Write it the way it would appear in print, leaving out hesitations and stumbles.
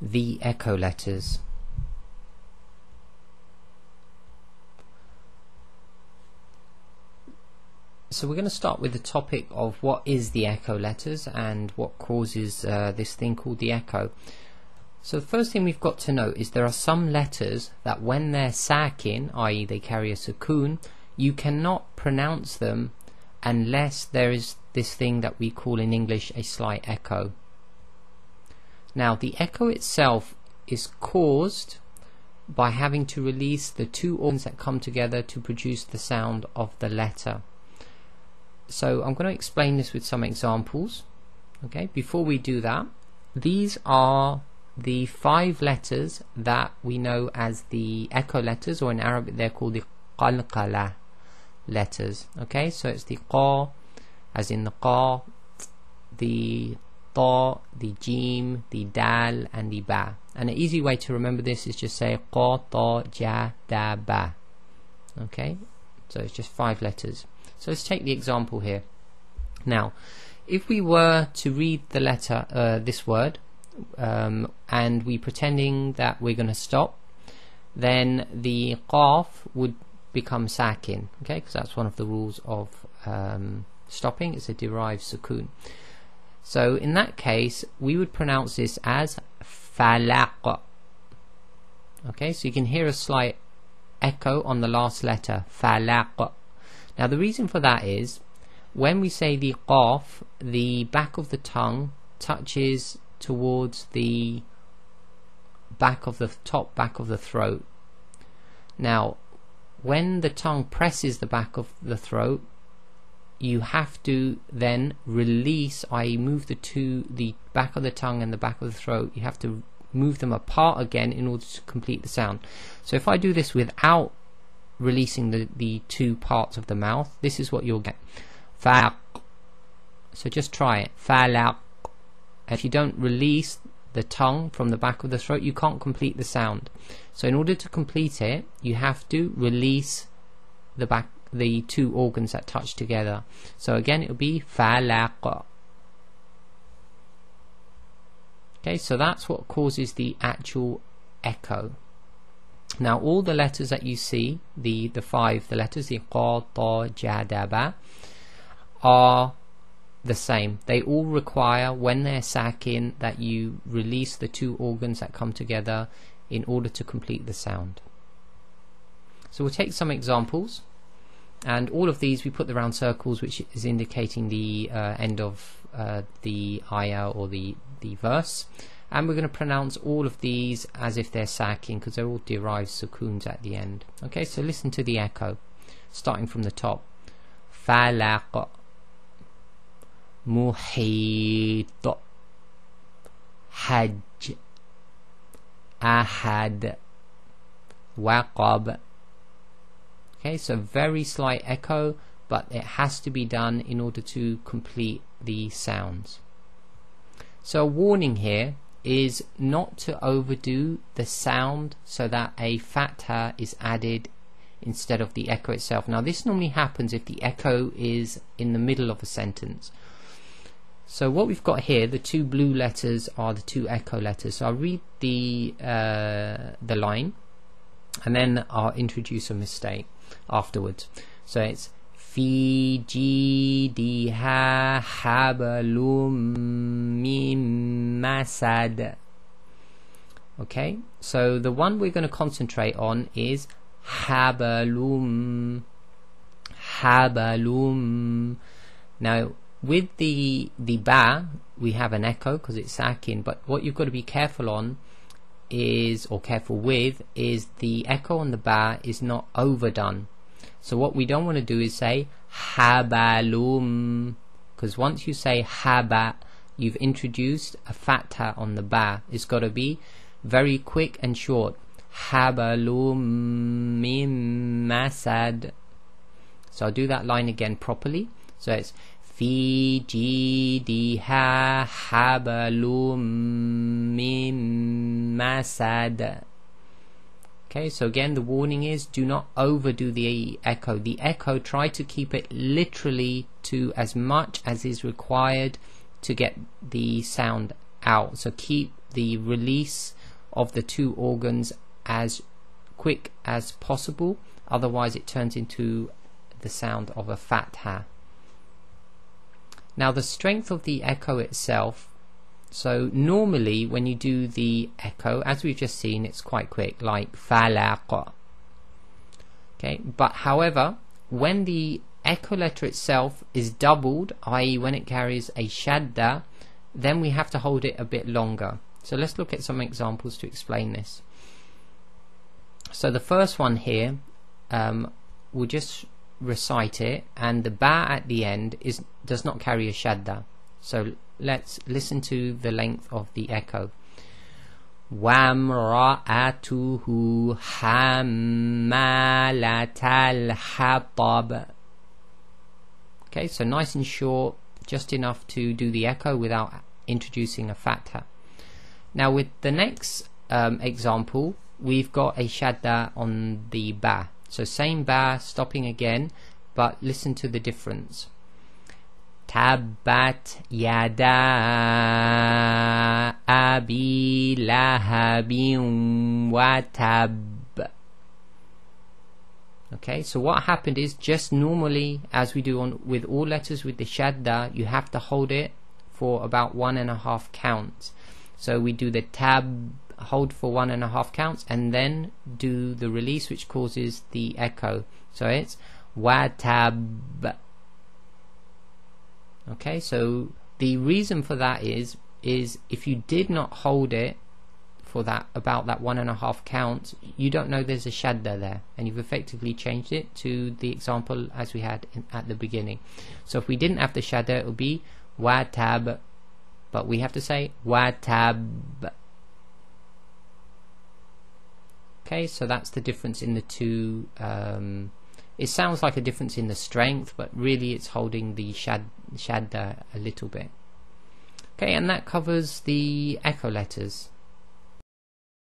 the echo letters. So we're going to start with the topic of what is the echo letters and what causes this thing called the echo. So the first thing we've got to note is there are some letters that when they're sakin, i.e. they carry a sukoon, you cannot pronounce them unless there is this thing that we call in English a slight echo. Now the echo itself is caused by having to release the two organs that come together to produce the sound of the letter. So I'm going to explain this with some examples. Okay, before we do that, these are the 5 letters that we know as the echo letters, or in Arabic they're called the qalqala letters. Okay, so it's the qa, as in the qa, the ta, the jim, the dal, and the ba. And an easy way to remember this is just say qa, ta, ja, da, ba. Okay, so it's just 5 letters. So let's take the example here. Now, if we were to read the letter, this word, and we pretending that we're going to stop, then the qaf would become sakin, okay, because that's one of the rules of stopping. It's a derived sukoon. So in that case, we would pronounce this as falaq. Okay, so you can hear a slight echo on the last letter, falaq. Now the reason for that is when we say the qaf, the back of the tongue touches towards the back of the top back of the throat. Now when the tongue presses the back of the throat, you have to then release, i.e. move the back of the tongue and the back of the throat, you have to move them apart again in order to complete the sound. So if I do this without releasing the two parts of the mouth, this is what you'll get. Falaq. So just try it. Falaq. If you don't release the tongue from the back of the throat, you can't complete the sound. So in order to complete it, you have to release the two organs that touch together. So again, it will be falaq. Okay, so that's what causes the actual echo. Now all the letters that you see, the 5, the letters, the qa, ta, ja, da, ba, are the same. They all require, when they're sakin, that you release the two organs that come together in order to complete the sound. So we'll take some examples, and all of these we put the round circles, which is indicating the end of the ayah or the verse. And we're going to pronounce all of these as if they're sakin, because they're all derived sukoons at the end. Okay, so listen to the echo, starting from the top. Falaq, muhit, hajj, ahad, waqab. Okay, so very slight echo, but it has to be done in order to complete the sounds. So a warning here is not to overdo the sound so that a fatha is added instead of the echo itself. Now this normally happens if the echo is in the middle of a sentence. So what we've got here, the 2 blue letters are the 2 echo letters. So I'll read the line and then I'll introduce a mistake afterwards. So it's fi jidiha hablum min masad. Okay, so the one we're going to concentrate on is hablum. Now with the ba, we have an echo because it's sakin, but what you've got to be careful on is, or careful with, is the echo on the ba is not overdone. So what we don't want to do is say habalum, because once you say haba, you've introduced a fatha on the ba. It's got to be very quick and short. Habalum min masad. So I'll do that line again properly. So it's fi jidiha habalum min masad. Okay, so again the warning is do not overdo the echo. The echo, try to keep it literally to as much as is required to get the sound out. So keep the release of the two organs as quick as possible, otherwise it turns into the sound of a fatha. Now the strength of the echo itself, so normally when you do the echo, as we've just seen, it's quite quick, like falaq. Okay, but however, when the echo letter itself is doubled, i.e. when it carries a shadda, then we have to hold it a bit longer. So let's look at some examples to explain this. So the first one here, we'll just recite it, and the ba at the end does not carry a shadda. So let's listen to the length of the echo. وَامْرَأَتُهُ حَمَّالَةَ الْحَطَبِ. Okay, so nice and short, just enough to do the echo without introducing a fatha. Now with the next example, we've got a shadda on the ba. So same ba, stopping again, but listen to the difference. Tabbat yada abi lahabin wa tab. Okay, so what happened is, just normally as we do with all letters with the shadda, you have to hold it for about 1.5 counts. So we do the tab, hold for 1.5 counts, and then do the release, which causes the echo. So it's wa tab. Okay, so the reason for that is if you did not hold it for that about that 1.5 count, you don't know there's a shadda there, and you've effectively changed it to the example as we had at the beginning. So if we didn't have the shadda, it would be wa tab, but we have to say wa tab. Okay, so that's the difference in the two. It sounds like a difference in the strength, but really it's holding the shadda a little bit. Okay, and that covers the echo letters.